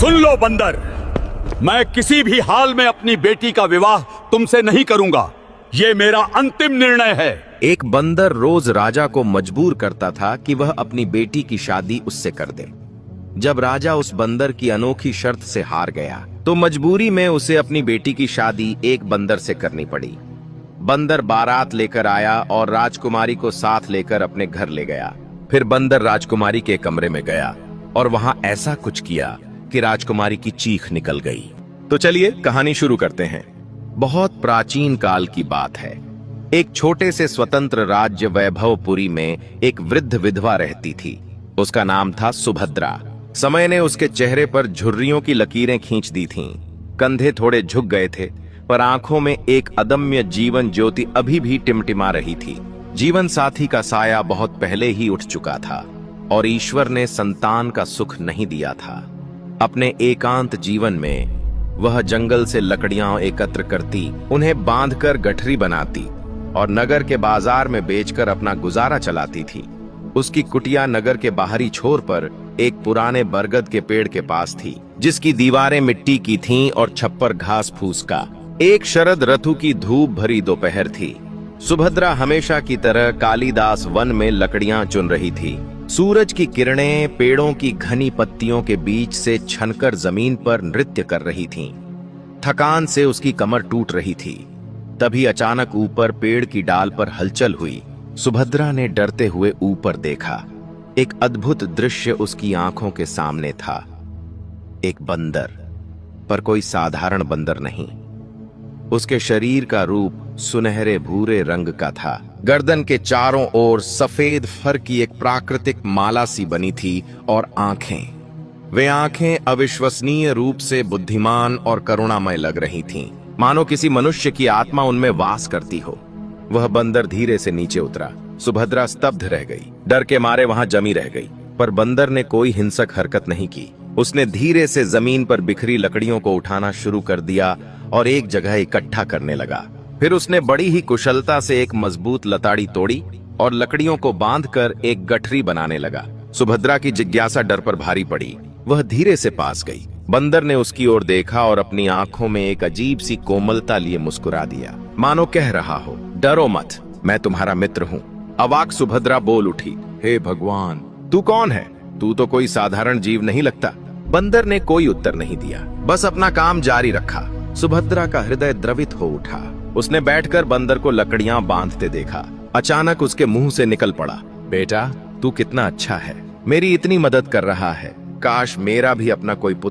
सुन लो बंदर, मैं किसी भी हाल में अपनी बेटी का विवाह तुमसे नहीं करूंगा। ये मेरा अंतिम निर्णय है। एक बंदर रोज राजा को मजबूर करता था कि वह अपनी बेटी की शादी उससे कर दे। जब राजा उस बंदर की अनोखी शर्त से हार गया तो मजबूरी में उसे अपनी बेटी की शादी एक बंदर से करनी पड़ी। बंदर बारात लेकर आया और राजकुमारी को साथ लेकर अपने घर ले गया। फिर बंदर राजकुमारी के कमरे में गया और वहां ऐसा कुछ किया कि राजकुमारी की चीख निकल गई। तो चलिए कहानी शुरू करते हैं। बहुत प्राचीन काल की बात है। एक छोटे से स्वतंत्र राज्य वैभवपुरी में एक वृद्ध विधवा रहती थी। उसका नाम था सुभद्रा। समय ने उसके चेहरे पर झुर्रियों की लकीरें खींच दी थीं। कंधे थोड़े झुक गए थे, पर आंखों में एक अदम्य जीवन ज्योति अभी भी टिमटिमा रही थी। जीवन साथी का साया बहुत पहले ही उठ चुका था और ईश्वर ने संतान का सुख नहीं दिया था। अपने एकांत जीवन में वह जंगल से लकड़ियां एकत्र करती, उन्हें बांधकर गठरी बनाती और नगर के बाजार में बेचकर अपना गुजारा चलाती थी। उसकी कुटिया नगर के बाहरी छोर पर एक पुराने बरगद के पेड़ के पास थी, जिसकी दीवारें मिट्टी की थीं और छप्पर घास फूस का। एक शरद ऋतु की धूप भरी दोपहर थी। सुभद्रा हमेशा की तरह कालिदास वन में लकड़ियां चुन रही थी। सूरज की किरणें पेड़ों की घनी पत्तियों के बीच से छनकर जमीन पर नृत्य कर रही थीं। थकान से उसकी कमर टूट रही थी। तभी अचानक ऊपर पेड़ की डाल पर हलचल हुई। सुभद्रा ने डरते हुए ऊपर देखा। एक अद्भुत दृश्य उसकी आंखों के सामने था। एक बंदर, पर कोई साधारण बंदर नहीं। उसके शरीर का रूप सुनहरे भूरे रंग का था। गर्दन के चारों ओर सफेद फर की एक प्राकृतिक माला सी बनी थी और वे आंखें अविश्वसनीय रूप से बुद्धिमान और करुणामय लग रही थीं, मानो किसी मनुष्य की आत्मा उनमें वास करती हो। वह बंदर धीरे से नीचे उतरा। सुभद्रा स्तब्ध रह गई, डर के मारे वहां जमी रह गई। पर बंदर ने कोई हिंसक हरकत नहीं की। उसने धीरे से जमीन पर बिखरी लकड़ियों को उठाना शुरू कर दिया और एक जगह इकट्ठा करने लगा। फिर उसने बड़ी ही कुशलता से एक मजबूत लताड़ी तोड़ी और लकड़ियों को बांधकर एक गठरी बनाने लगा। सुभद्रा की जिज्ञासा डर पर भारी पड़ी। वह धीरे से पास गई। बंदर ने उसकी ओर देखा और अपनी आंखों में एक अजीब सी कोमलता लिए मुस्कुरा दिया, मानो कह रहा हो, डरो मत, मैं तुम्हारा मित्र हूँ। अवाक सुभद्रा बोल उठी, हे भगवान, तू कौन है? तू तो कोई साधारण जीव नहीं लगता। बंदर ने कोई उत्तर नहीं दिया, बस अपना काम जारी रखा। सुभद्रा का हृदय द्रवित हो उठा। उसने बैठकर बंदर को लकड़ियां बांधते देखा। अचानक उसके मुंह से निकल पड़ा, बेटा, तू कितना अच्छा है, मेरी इतनी मदद कर रहा है। काश मेरा भी अपना कोई पुत्र